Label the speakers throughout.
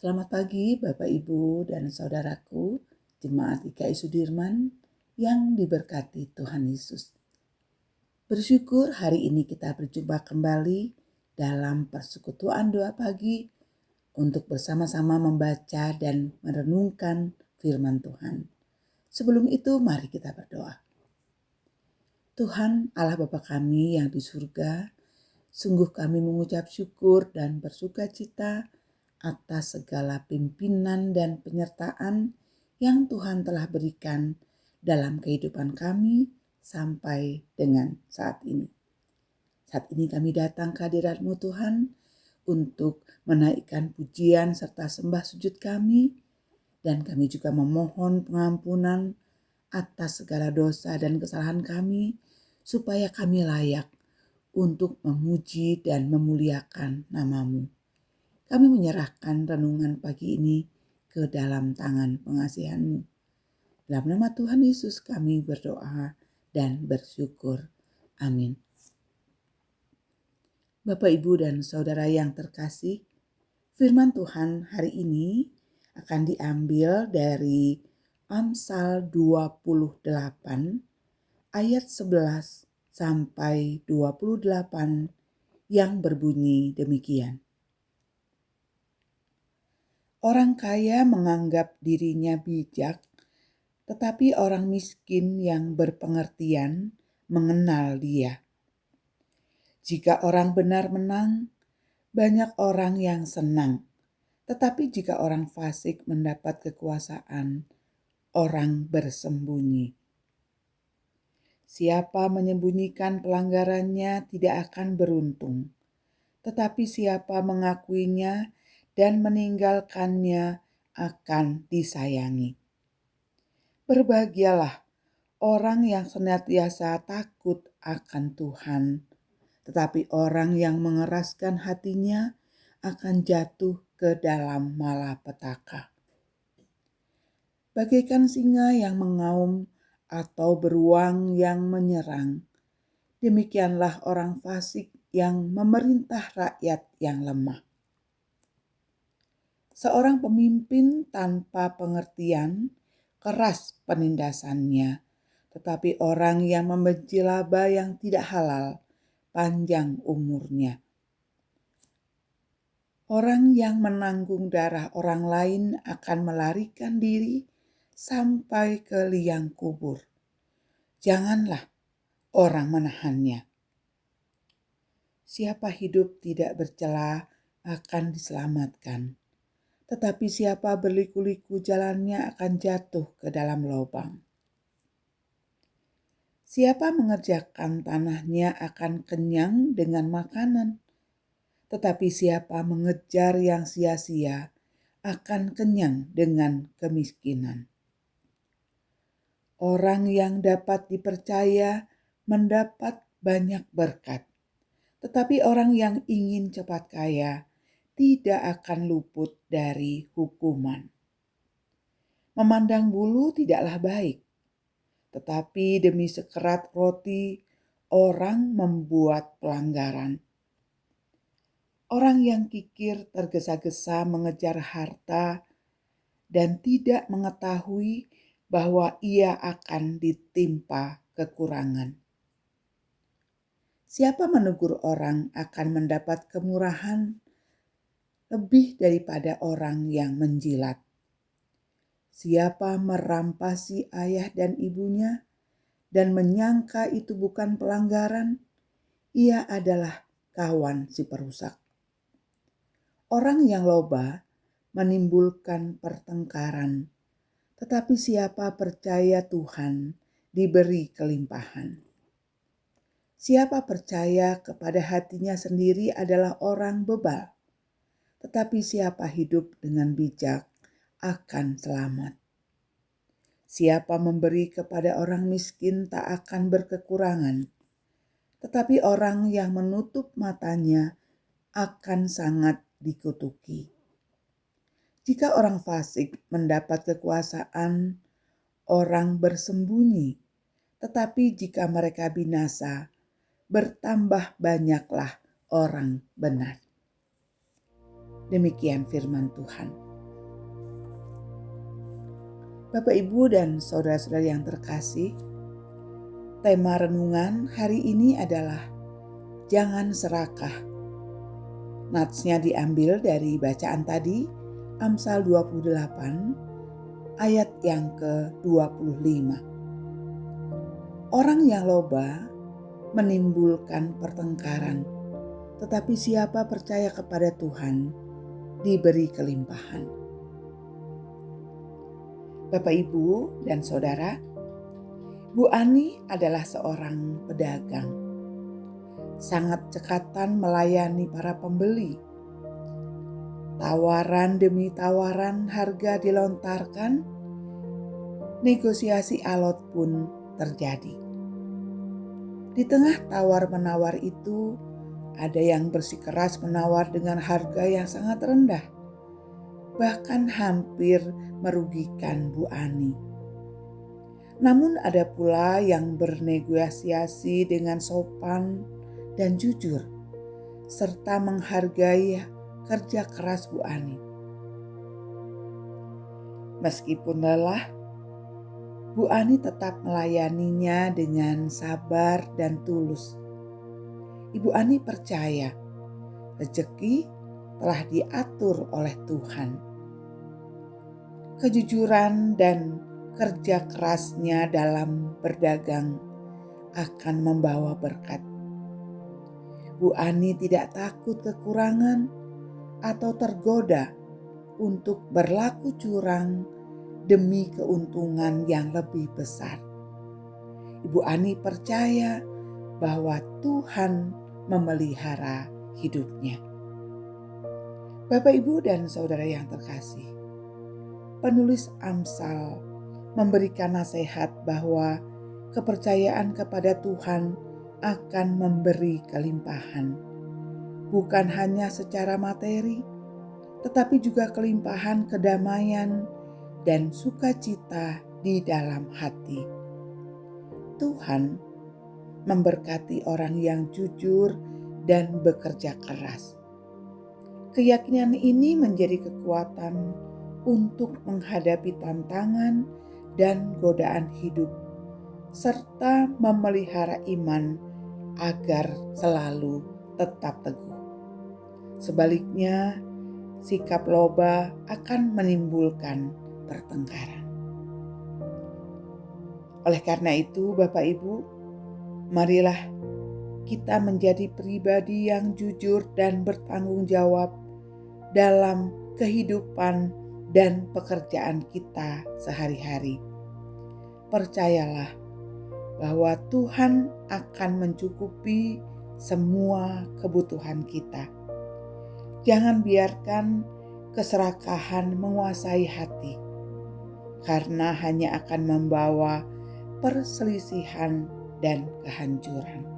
Speaker 1: Selamat pagi Bapak Ibu dan Saudaraku, Jemaat GKI Sudirman yang diberkati Tuhan Yesus. Bersyukur hari ini kita berjumpa kembali dalam persekutuan doa pagi untuk bersama-sama membaca dan merenungkan firman Tuhan. Sebelum itu mari kita berdoa. Tuhan Allah Bapa kami yang di surga, sungguh kami mengucap syukur dan bersuka cita atas segala pimpinan dan penyertaan yang Tuhan telah berikan dalam kehidupan kami sampai dengan saat ini. Saat ini kami datang ke hadirat-Mu Tuhan untuk menaikkan pujian serta sembah sujud kami, dan kami juga memohon pengampunan atas segala dosa dan kesalahan kami supaya kami layak untuk memuji dan memuliakan nama-Mu. Kami menyerahkan renungan pagi ini ke dalam tangan pengasihan-Mu. Dalam nama Tuhan Yesus kami berdoa dan bersyukur. Amin. Bapak, Ibu, dan Saudara yang terkasih, firman Tuhan hari ini akan diambil dari Amsal 28 ayat 11 sampai 28 yang berbunyi demikian. Orang kaya menganggap dirinya bijak, tetapi orang miskin yang berpengertian mengenal dia. Jika orang benar menang, banyak orang yang senang. Tetapi jika orang fasik mendapat kekuasaan, orang bersembunyi. Siapa menyembunyikan pelanggarannya tidak akan beruntung, tetapi siapa mengakuinya dan meninggalkannya akan disayangi. Berbahagialah orang yang senantiasa takut akan Tuhan, tetapi orang yang mengeraskan hatinya akan jatuh ke dalam malapetaka. Bagaikan singa yang mengaum atau beruang yang menyerang, demikianlah orang fasik yang memerintah rakyat yang lemah. Seorang pemimpin tanpa pengertian keras penindasannya, tetapi orang yang membenci laba yang tidak halal panjang umurnya. Orang yang menanggung darah orang lain akan melarikan diri sampai ke liang kubur. Janganlah orang menahannya. Siapa hidup tidak bercela akan diselamatkan, tetapi siapa berliku-liku jalannya akan jatuh ke dalam lubang. Siapa mengerjakan tanahnya akan kenyang dengan makanan, tetapi siapa mengejar yang sia-sia akan kenyang dengan kemiskinan. Orang yang dapat dipercaya mendapat banyak berkat, tetapi orang yang ingin cepat kaya tidak akan luput dari hukuman. Memandang bulu tidaklah baik, tetapi demi sekerat roti orang membuat pelanggaran. Orang yang kikir tergesa-gesa mengejar harta dan tidak mengetahui bahwa ia akan ditimpa kekurangan. Siapa menegur orang akan mendapat kemurahan lebih daripada orang yang menjilat. Siapa merampasi ayah dan ibunya dan menyangka itu bukan pelanggaran, ia adalah kawan si perusak. Orang yang loba menimbulkan pertengkaran, tetapi siapa percaya Tuhan diberi kelimpahan. Siapa percaya kepada hatinya sendiri adalah orang bebal, tetapi siapa hidup dengan bijak akan selamat. Siapa memberi kepada orang miskin tak akan berkekurangan, tetapi orang yang menutup matanya akan sangat dikutuki. Jika orang fasik mendapat kekuasaan, orang bersembunyi, tetapi jika mereka binasa, bertambah banyaklah orang benar. Demikian firman Tuhan. Bapak, Ibu, dan saudara-saudara yang terkasih, tema renungan hari ini adalah jangan serakah. Natsnya diambil dari bacaan tadi, Amsal 28, ayat yang ke-25. Orang yang loba menimbulkan pertengkaran, tetapi siapa percaya kepada Tuhan diberi kelimpahan. Bapak, Ibu, dan saudara, Bu Ani adalah seorang pedagang. Sangat cekatan melayani para pembeli. Tawaran demi tawaran harga dilontarkan, negosiasi alot pun terjadi. Di tengah tawar-menawar itu, ada yang bersikeras menawar dengan harga yang sangat rendah, bahkan hampir merugikan Bu Ani. Namun ada pula yang bernegosiasi dengan sopan dan jujur, serta menghargai kerja keras Bu Ani. Meskipun lelah, Bu Ani tetap melayaninya dengan sabar dan tulus. Ibu Ani percaya rezeki telah diatur oleh Tuhan. Kejujuran dan kerja kerasnya dalam berdagang akan membawa berkat. Bu Ani tidak takut kekurangan atau tergoda untuk berlaku curang demi keuntungan yang lebih besar. Ibu Ani percaya bahwa Tuhan memelihara hidupnya. Bapak, Ibu, dan saudara yang terkasih, penulis Amsal memberikan nasihat bahwa kepercayaan kepada Tuhan akan memberi kelimpahan, bukan hanya secara materi, tetapi juga kelimpahan kedamaian dan sukacita di dalam hati. Tuhan memberkati orang yang jujur dan bekerja keras. Keyakinan ini menjadi kekuatan untuk menghadapi tantangan dan godaan hidup, serta memelihara iman agar selalu tetap teguh. Sebaliknya, sikap loba akan menimbulkan pertengkaran. Oleh karena itu, Bapak, Ibu, marilah kita menjadi pribadi yang jujur dan bertanggung jawab dalam kehidupan dan pekerjaan kita sehari-hari. Percayalah bahwa Tuhan akan mencukupi semua kebutuhan kita. Jangan biarkan keserakahan menguasai hati, karena hanya akan membawa perselisihan dan kehancuran.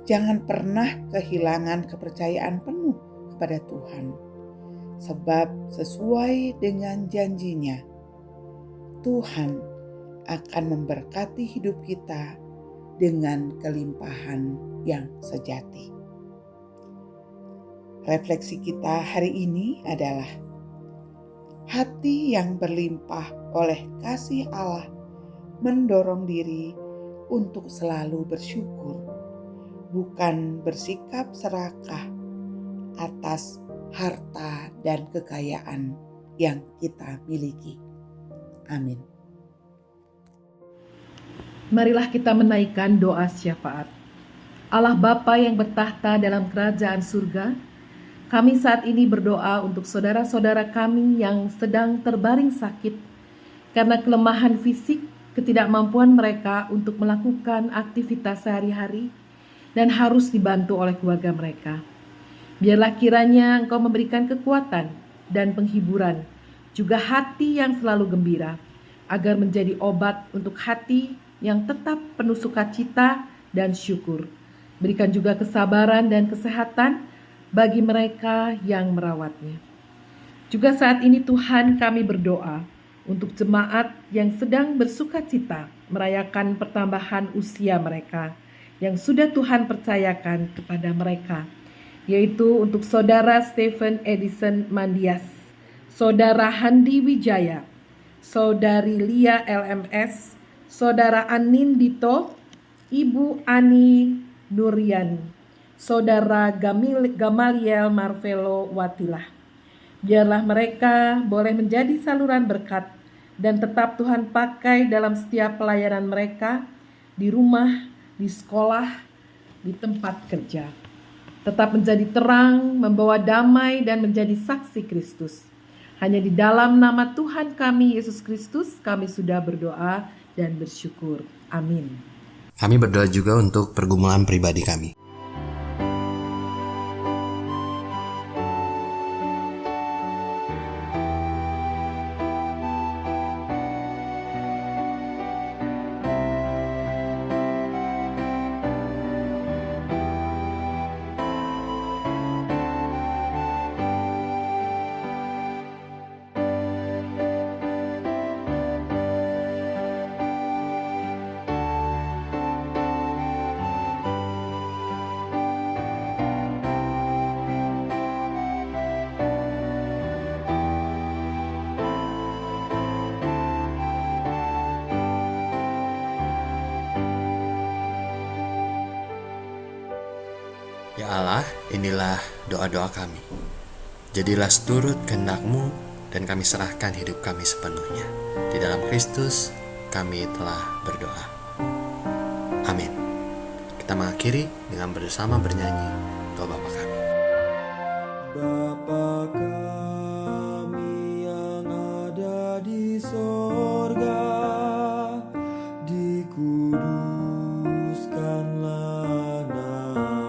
Speaker 1: Jangan pernah kehilangan kepercayaan penuh kepada Tuhan, sebab sesuai dengan janjinya, Tuhan akan memberkati hidup kita dengan kelimpahan yang sejati. Refleksi kita hari ini adalah hati yang berlimpah oleh kasih Allah mendorong diri untuk selalu bersyukur, bukan bersikap serakah atas harta dan kekayaan yang kita miliki. Amin.
Speaker 2: Marilah kita menaikkan doa syafaat. Allah Bapa yang bertahta dalam kerajaan surga, kami saat ini berdoa untuk saudara-saudara kami yang sedang terbaring sakit karena kelemahan fisik, ketidakmampuan mereka untuk melakukan aktivitas sehari-hari dan harus dibantu oleh keluarga mereka. Biarlah kiranya Engkau memberikan kekuatan dan penghiburan, juga hati yang selalu gembira, agar menjadi obat untuk hati yang tetap penuh sukacita dan syukur. Berikan juga kesabaran dan kesehatan bagi mereka yang merawatnya. Juga saat ini Tuhan, kami berdoa untuk jemaat yang sedang bersukacita merayakan pertambahan usia mereka yang sudah Tuhan percayakan kepada mereka, yaitu untuk Saudara Stephen Edison Mandias, Saudara Handi Wijaya, Saudari Lia LMS, Saudara Anin Dito, Ibu Ani Nuryani, Saudara Gamaliel Marvelo Watilah. Biarlah mereka boleh menjadi saluran berkat dan tetap Tuhan pakai dalam setiap pelayanan mereka, di rumah, di sekolah, di tempat kerja. Tetap menjadi terang, membawa damai dan menjadi saksi Kristus. Hanya di dalam nama Tuhan kami Yesus Kristus kami sudah berdoa dan bersyukur. Amin.
Speaker 3: Kami berdoa juga untuk pergumulan pribadi kami. Ya Allah, inilah doa-doa kami. Jadilah seturut kehendak-Mu dan kami serahkan hidup kami sepenuhnya. Di dalam Kristus kami telah berdoa. Amin. Kita mengakhiri dengan bersama bernyanyi doa Bapa kami.
Speaker 4: Bapa kami yang ada di sorga, dikuduskanlah namamu.